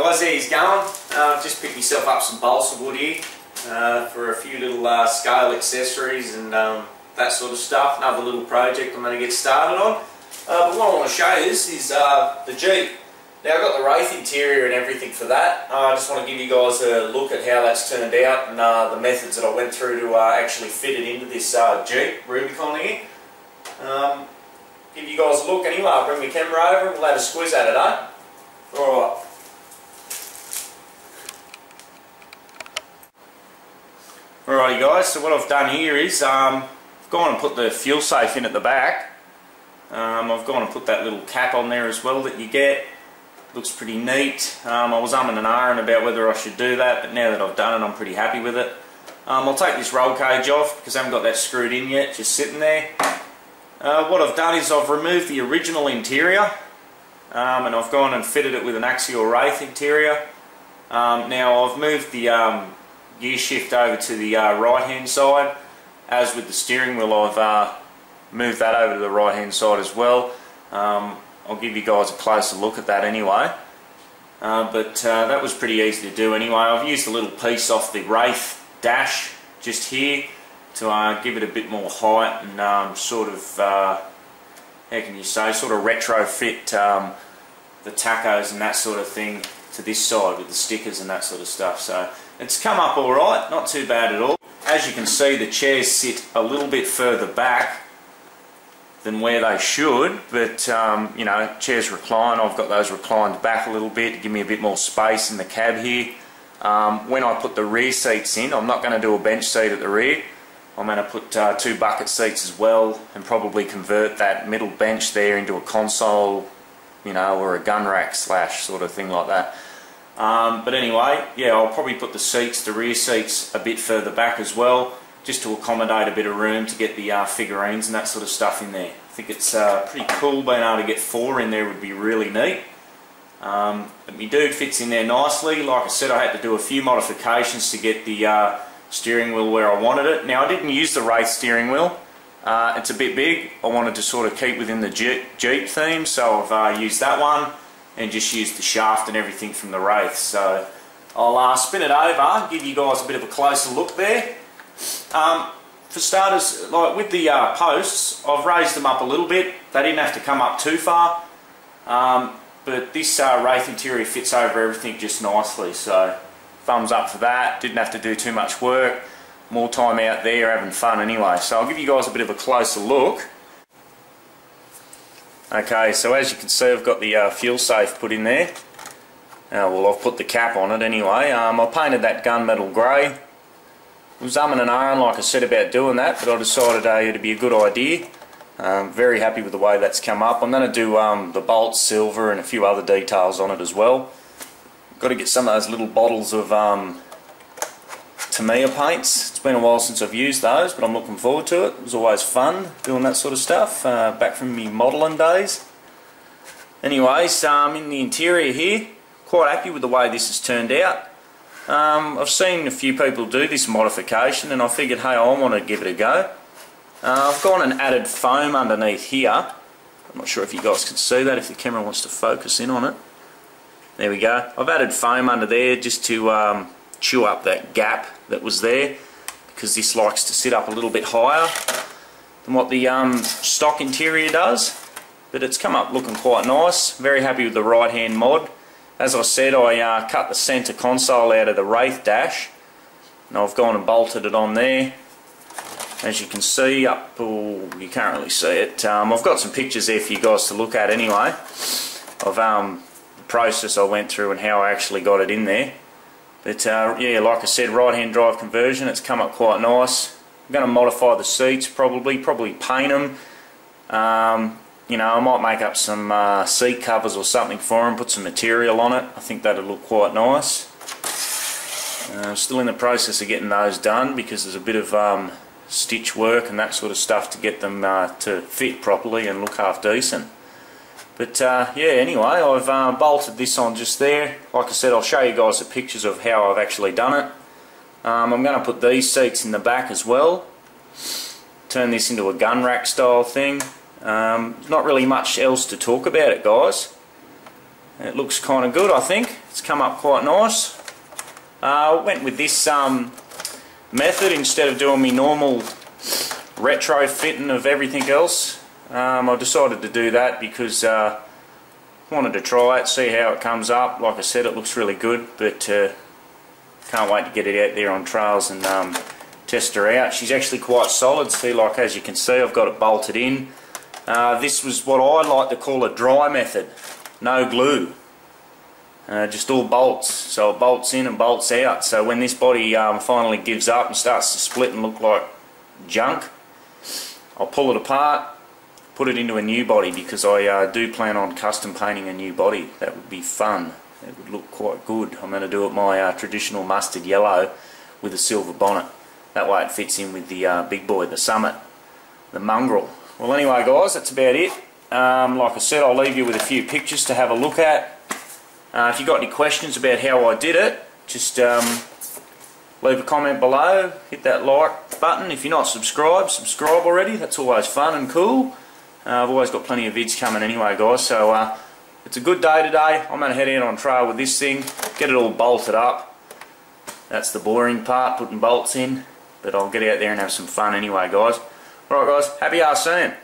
guys, there he's going. Just picked myself up some balsa wood here for a few little scale accessories and that sort of stuff. Another little project I'm going to get started on. But what I want to show you is the Jeep. Now I've got the Wraith interior and everything for that. I just want to give you guys a look at how that's turned out and the methods that I went through to actually fit it into this Jeep Rubicon here. Give you guys a look anyway. I'll bring my camera over and we'll have a squiz at it, eh? Alright. Alrighty guys, so what I've done here is I've gone and put the fuel safe in at the back. I've gone and put that little cap on there as well that you get. Looks pretty neat. I was umming and ahhing about whether I should do that, but now that I've done it I'm pretty happy with it. I'll take this roll cage off because I haven't got that screwed in yet, just sitting there. What I've done is I've removed the original interior and I've gone and fitted it with an Axial Wraith interior. Now I've moved the gear shift over to the right hand side. As with the steering wheel, I've moved that over to the right hand side as well. I'll give you guys a closer look at that anyway. But that was pretty easy to do anyway. I've used a little piece off the Wraith dash just here to give it a bit more height and sort of, how can you say, sort of retrofit the tacos and that sort of thing to this side with the stickers and that sort of stuff. So it's come up alright, not too bad at all. As you can see, the chairs sit a little bit further back than where they should, but you know, chairs recline. I've got those reclined back a little bit to give me a bit more space in the cab here. When I put the rear seats in, I'm not going to do a bench seat at the rear. I'm going to put two bucket seats as well and probably convert that middle bench there into a console, you know, or a gun rack slash sort of thing like that. But anyway, yeah, I'll probably put the seats, the rear seats, a bit further back as well, just to accommodate a bit of room to get the figurines and that sort of stuff in there. I think it's pretty cool being able to get 4 in there would be really neat. But my dude fits in there nicely. Like I said, I had to do a few modifications to get the steering wheel where I wanted it. Now I didn't use the Wraith steering wheel. It's a bit big. I wanted to sort of keep within the Jeep theme, so I've used that one and just used the shaft and everything from the Wraith. So I'll spin it over, give you guys a bit of a closer look there. For starters, like with the posts, I've raised them up a little bit. They didn't have to come up too far, but this Wraith interior fits over everything just nicely, so thumbs up for that. Didn't have to do too much work. More time out there having fun anyway. So I'll give you guys a bit of a closer look. Okay, so as you can see, I've got the fuel safe put in there. Well, I've put the cap on it anyway. I painted that gunmetal grey. I was umming and ahhing, like I said, about doing that, but I decided it'd be a good idea. Very happy with the way that's come up. I'm going to do the bolts silver and a few other details on it as well. Got to get some of those little bottles of Tamiya paints. It's been a while since I've used those, but I'm looking forward to it. It was always fun doing that sort of stuff, back from me modelling days. Anyways, in the interior here, quite happy with the way this has turned out. I've seen a few people do this modification and I figured, hey, I want to give it a go. I've gone and added foam underneath here. I'm not sure if you guys can see that, if the camera wants to focus in on it. There we go. I've added foam under there just to chew up that gap that was there, because this likes to sit up a little bit higher than what the stock interior does. But it's come up looking quite nice. Very happy with the right hand mod. As I said, I cut the centre console out of the Wraith dash and I've gone and bolted it on there. As you can see, you can't really see it. I've got some pictures there for you guys to look at anyway of the process I went through and how I actually got it in there. But yeah, like I said, right hand drive conversion, it's come up quite nice. I'm going to modify the seats probably paint them. You know, I might make up some seat covers or something for them, put some material on it. I think that'd look quite nice. Still in the process of getting those done because there's a bit of stitch work and that sort of stuff to get them to fit properly and look half decent. But yeah, anyway, I've bolted this on just there. Like I said, I'll show you guys the pictures of how I've actually done it. I'm going to put these seats in the back as well. Turn this into a gun rack style thing. Not really much else to talk about it, guys. It looks kind of good, I think. It's come up quite nice. Went with this method instead of doing my normal retrofitting of everything else. I decided to do that because I wanted to try it, see how it comes up. Like I said, it looks really good, but can't wait to get it out there on trails and test her out. She's actually quite solid. See, like as you can see, I've got it bolted in. This was what I like to call a dry method. No glue. Just all bolts. So it bolts in and bolts out. So when this body finally gives up and starts to split and look like junk, I'll pull it apart, put it into a new body, because I do plan on custom painting a new body. That would be fun. It would look quite good. I'm going to do it my traditional mustard yellow with a silver bonnet. That way it fits in with the big boy, the Summit, the Mongrel. Well anyway guys, that's about it. Like I said, I'll leave you with a few pictures to have a look at. If you've got any questions about how I did it, just leave a comment below, hit that like button. If you're not subscribed, subscribe already. That's always fun and cool. I've always got plenty of vids coming anyway guys, so it's a good day today. I'm going to head out on trail with this thing, get it all bolted up. That's the boring part, putting bolts in, but I'll get out there and have some fun anyway guys. Alright guys, happy arseeing.